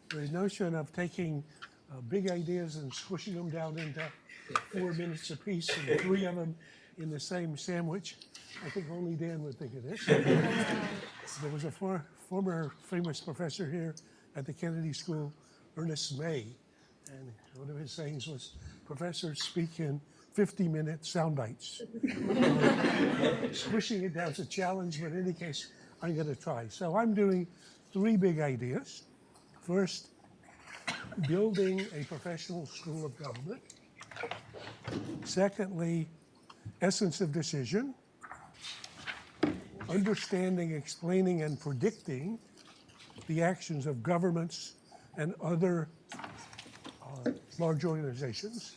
The notion of taking big ideas and squishing them down into 4 minutes apiece and 3 of them in the same sandwich, I think only Dan would think of this. There was a former famous professor here at the Kennedy School, Ernest May, and one of his sayings was, professors speak in 50-minute sound bites. Squishing it down is a challenge, but in any case, I'm going to try. So I'm doing 3 big ideas. First, building a professional school of government. Secondly, essence of decision. Understanding, explaining, and predicting the actions of governments and other large organizations.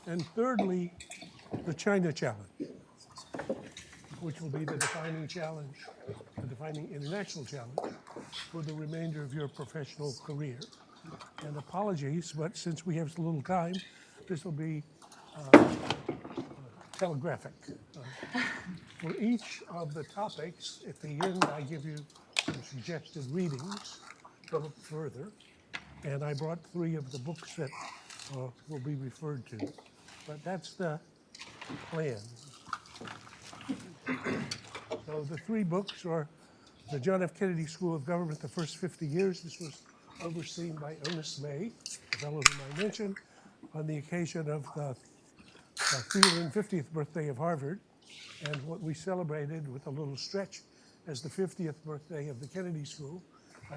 And thirdly, the China challenge, which will be the defining challenge, the defining international challenge for the remainder of your professional career. And apologies, but since we have so little time, this will be telegraphic. For each of the topics, at the end, I give you some suggested readings to look further. And I brought 3 of the books that will be referred to. But that's the plan. So the 3 books are the John F. Kennedy School of Government, the First 50 Years. This was overseen by Ernest May, the fellow whom I mentioned, on the occasion of the 350th birthday of Harvard, and what we celebrated with a little stretch as the 50th birthday of the Kennedy School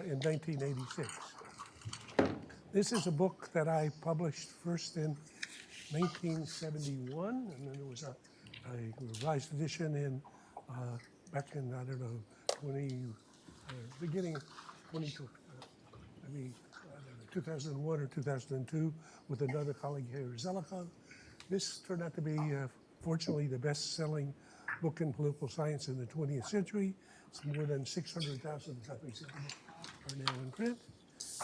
in 1986. This is a book that I published first in 1971, and then there was a revised edition in back in, I don't know, beginning of 2001 or 2002 with another colleague here, Zelikov. This turned out to be, fortunately, the best-selling book in political science in the 20th century. It's more than 600,000 copies of the book are now in print.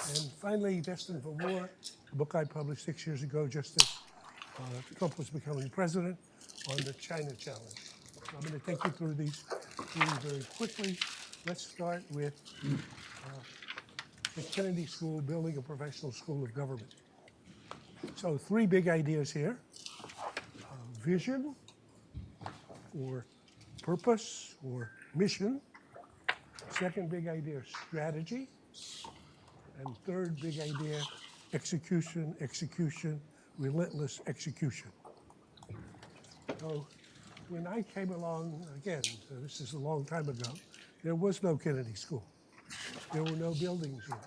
And finally, Destined for War, a book I published 6 years ago just as Trump was becoming president, on the China challenge. So I'm going to take you through these 3 very quickly. Let's start with the Kennedy School, building a professional school of government. So 3 big ideas here. Vision, or purpose, or mission. Second big idea, strategy. And third big idea, execution, execution, relentless execution. So when I came along, again, this is a long time ago, there was no Kennedy School. There were no buildings here.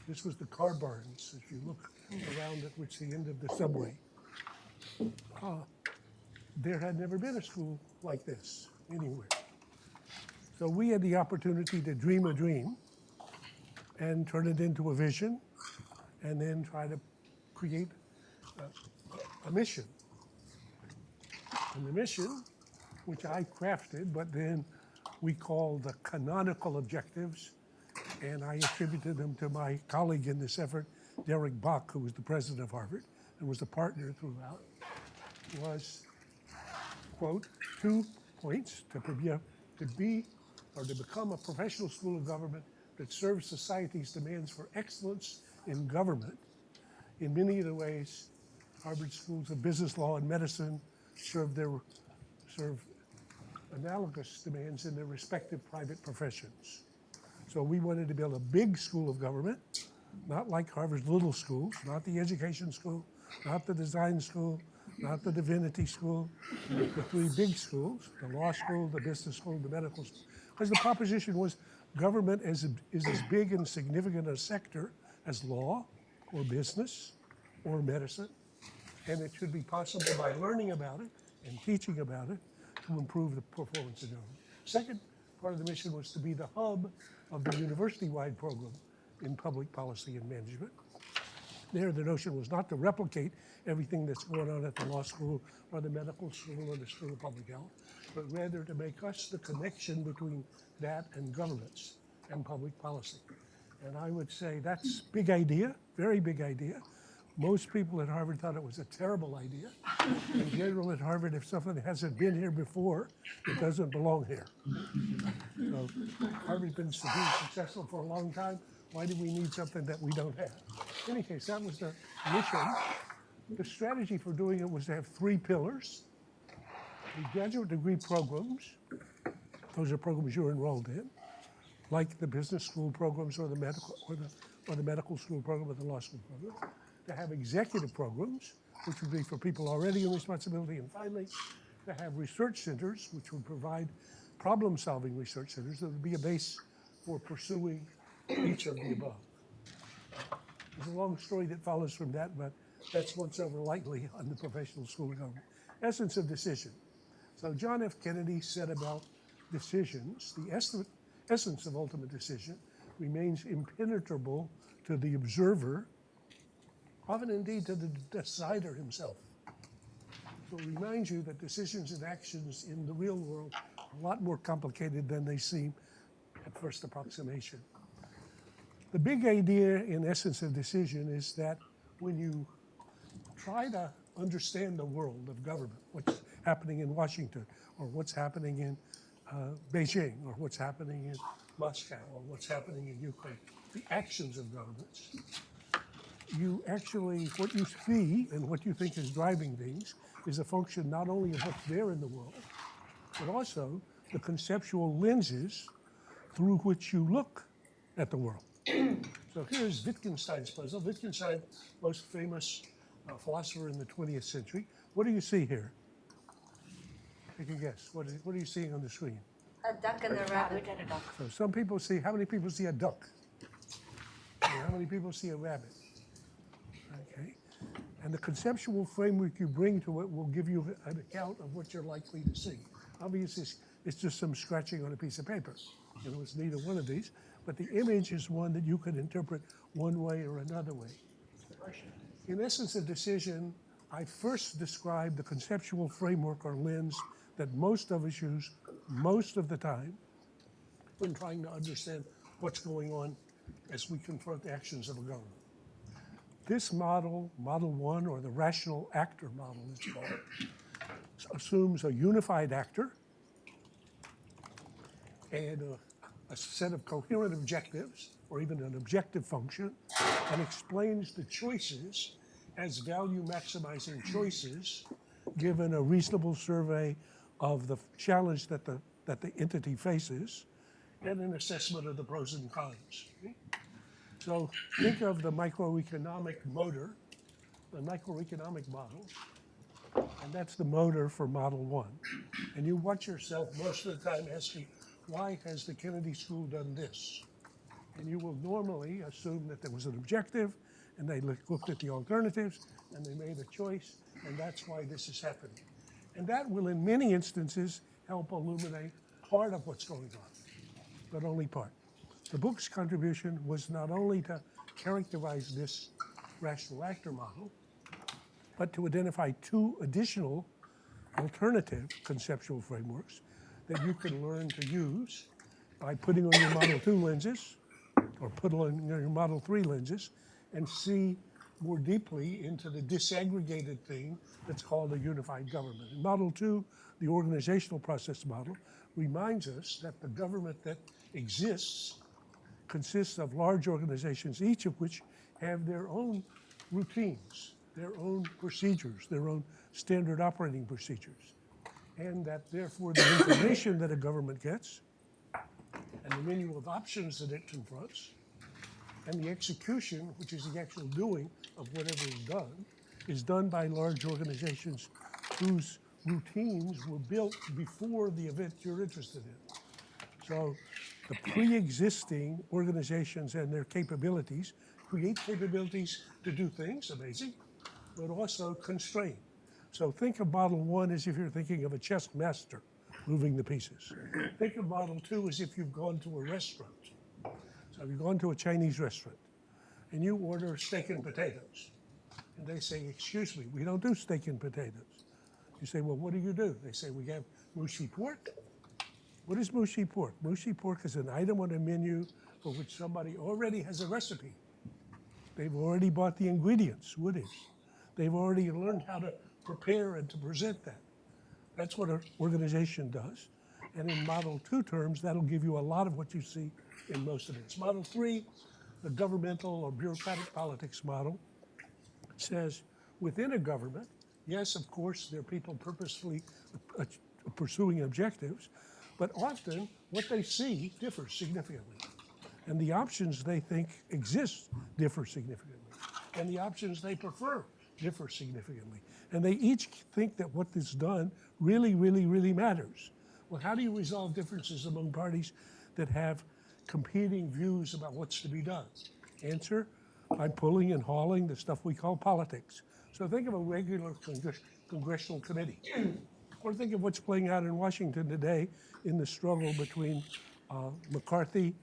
This was the car barns, if you look around at which the end of the subway. There had never been a school like this anywhere. So we had the opportunity to dream a dream and turn it into a vision, and then try to create a mission. And the mission, which I crafted, but then we called the canonical objectives, and I attributed them to my colleague in this effort, Derek Bach, who was the president of Harvard and was a partner throughout, was, quote, 2 points to become a professional school of government that serves society's demands for excellence in government. In many of the ways, Harvard schools of business, law, and medicine serve analogous demands in their respective private professions. So we wanted to build a big school of government, not like Harvard's little schools, not the education school, not the design school, not the divinity school, the 3 big schools, the law school, the business school, the medical school. Because the proposition was government is as big and significant a sector as law or business or medicine, and it should be possible by learning about it and teaching about it to improve the performance of government. Second part of the mission was to be the hub of the university-wide program in public policy and management. There, the notion was not to replicate everything that's going on at the law school or the medical school or the School of Public Health, but rather to make us the connection between that and governments and public policy. And I would say that's a big idea, very big idea. Most people at Harvard thought it was a terrible idea. In general at Harvard, if something hasn't been here before, it doesn't belong here. So Harvard's been successful for a long time. Why do we need something that we don't have? In any case, that was the mission. The strategy for doing it was to have 3 pillars. The graduate degree programs, those are programs you're enrolled in, like the business school programs or the medical school program or the law school program. To have executive programs, which would be for people already in responsibility. And finally, to have research centers, which would provide problem-solving research centers that would be a base for pursuing each of the above. There's a long story that follows from that, but that's once over lightly on the professional school of government. Essence of decision. So John F. Kennedy said about decisions, the essence of ultimate decision remains impenetrable to the observer, often indeed to the decider himself. So it reminds you that decisions and actions in the real world are a lot more complicated than they seem at first approximation. The big idea in essence of decision is that when you try to understand the world of government, what's happening in Washington, or what's happening in Beijing, or what's happening in Moscow, or what's happening in Ukraine, the actions of governments, you actually, what you see and what you think is driving things is a function not only of what's there in the world, but also the conceptual lenses through which you look at the world. So here's Wittgenstein's puzzle. Wittgenstein, most famous philosopher in the 20th century. What do you see here? Take a guess. What are you seeing on the screen? A duck and a rabbit. So some people see, how many people see a duck? And how many people see a rabbit? Okay. And the conceptual framework you bring to it will give you an account of what you're likely to see. Obviously, it's just some scratching on a piece of paper. It's neither one of these, but the image is one that you can interpret one way or another way. In essence of decision, I first described the conceptual framework or lens that most of us use most of the time when trying to understand what's going on as we confront the actions of a government. This model, Model 1, or the rational actor model it's called, assumes a unified actor and a set of coherent objectives, or even an objective function, and explains the choices as value maximizing choices given a reasonable survey of the challenge that the entity faces and an assessment of the pros and cons. Okay? So think of the microeconomic motor, the microeconomic model, and that's the motor for Model 1. And you watch yourself most of the time asking, why has the Kennedy School done this? And you will normally assume that there was an objective, and they looked at the alternatives, and they made a choice, and that's why this is happening. And that will, in many instances, help illuminate part of what's going on, but only part. The book's contribution was not only to characterize this rational actor model, but to identify 2 additional alternative conceptual frameworks that you can learn to use by putting on your Model 2 lenses or put on your Model 3 lenses and see more deeply into the disaggregated thing that's called a unified government. In Model 2, the organizational process model reminds us that the government that exists consists of large organizations, each of which have their own routines, their own procedures, their own standard operating procedures, and that therefore the information that a government gets and the menu of options that it confronts and the execution, which is the actual doing of whatever is done by large organizations whose routines were built before the event you're interested in. So the pre-existing organizations and their capabilities create capabilities to do things, amazing, but also constrain. So think of Model 1 as if you're thinking of a chess master moving the pieces. Think of Model 2 as if you've gone to a restaurant. So you've gone to a Chinese restaurant and you order steak and potatoes. And they say, excuse me, we don't do steak and potatoes. You say, well, what do? They say, we have mushy pork. What is mushy pork? Mushy pork is an item on a menu for which somebody already has a recipe. They've already bought the ingredients, woodies. They've already learned how to prepare and to present that. That's what an organization does. And in Model 2 terms, that'll give you a lot of what you see in most events. Model 3, the governmental or bureaucratic politics model, says within a government, yes, of course, there are people purposefully pursuing objectives, but often what they see differs significantly. And the options they think exist differ significantly. And the options they prefer differ significantly. And they each think that what is done really, really, really matters. Well, how do you resolve differences among parties that have competing views about what's to be done? Answer, by pulling and hauling the stuff we call politics. So think of a regular congressional committee. Or think of what's playing out in Washington today in the struggle between McCarthy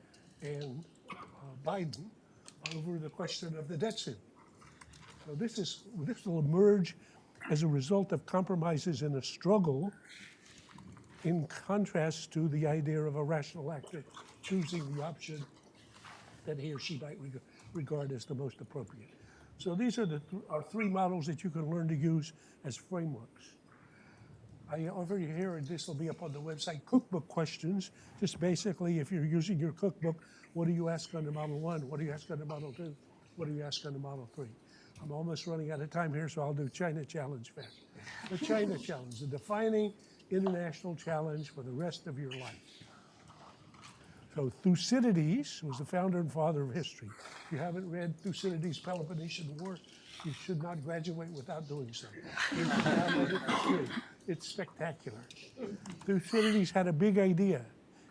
and Biden over the question of the debt ceiling. So this will emerge as a result of compromises in a struggle, in contrast to the idea of a rational actor choosing the option that he or she might regard as the most appropriate. So these are our three models that you can learn to use as frameworks. I offer you here, and this will be up on the website, cookbook questions. Just basically, if you're using your cookbook, what do you ask under Model 1? What do you ask under Model 2? What do you ask under Model 3? I'm almost running out of time here, so I'll do China challenge fast. The China challenge, the defining international challenge for the rest of your life. So Thucydides was the founder and father of history. If you haven't read Thucydides' Peloponnesian War, you should not graduate without doing so. It's spectacular. Thucydides had a big idea.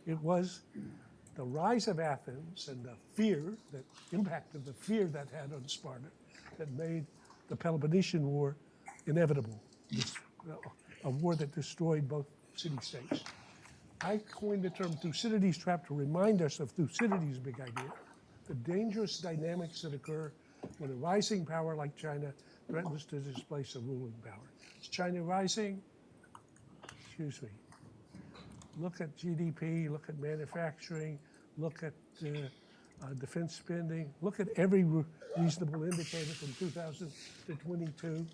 It was the rise of Athens and the fear, that impact of the fear that had on Sparta, that made the Peloponnesian War inevitable. A war that destroyed both city-states. I coined the term Thucydides trap to remind us of Thucydides' big idea, the dangerous dynamics that occur when a rising power like China threatens to displace a ruling power. Is China rising? Excuse me. Look at GDP, look at manufacturing, look at defense spending, look at every reasonable indicator from 2000 to 22.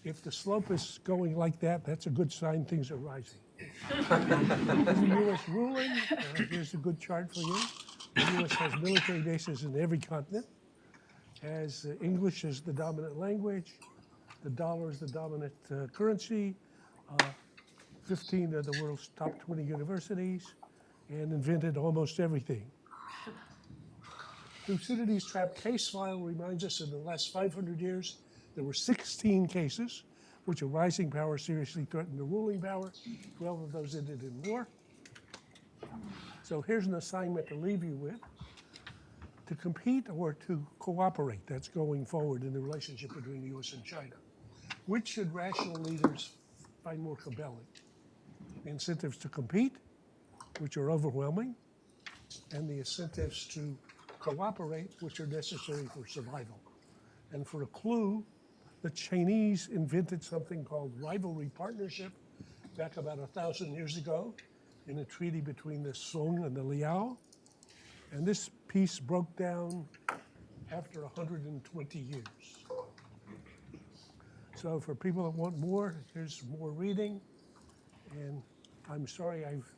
If the slope is going like that, that's a good sign things are rising. Is the U.S. ruling? Here's a good chart for you. The U.S. has military bases in every continent, has English as the dominant language, the dollar is the dominant currency, 15 of the world's top 20 universities, and invented almost everything. Thucydides' trap case file reminds us in the last 500 years, there were 16 cases which a rising power seriously threatened a ruling power. 12 of those ended in war. So here's an assignment to leave you with. To compete or to cooperate, that's going forward in the relationship between the U.S. and China. Which should rational leaders find more compelling? The incentives to compete, which are overwhelming, and the incentives to cooperate, which are necessary for survival. And for a clue, the Chinese invented something called rivalry partnership back about 1,000 years ago in a treaty between the Song and the Liao. And this peace broke down after 120 years. So for people that want more, here's more reading. And I'm sorry I've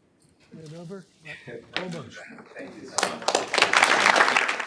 been over, but almost. Thank you so much.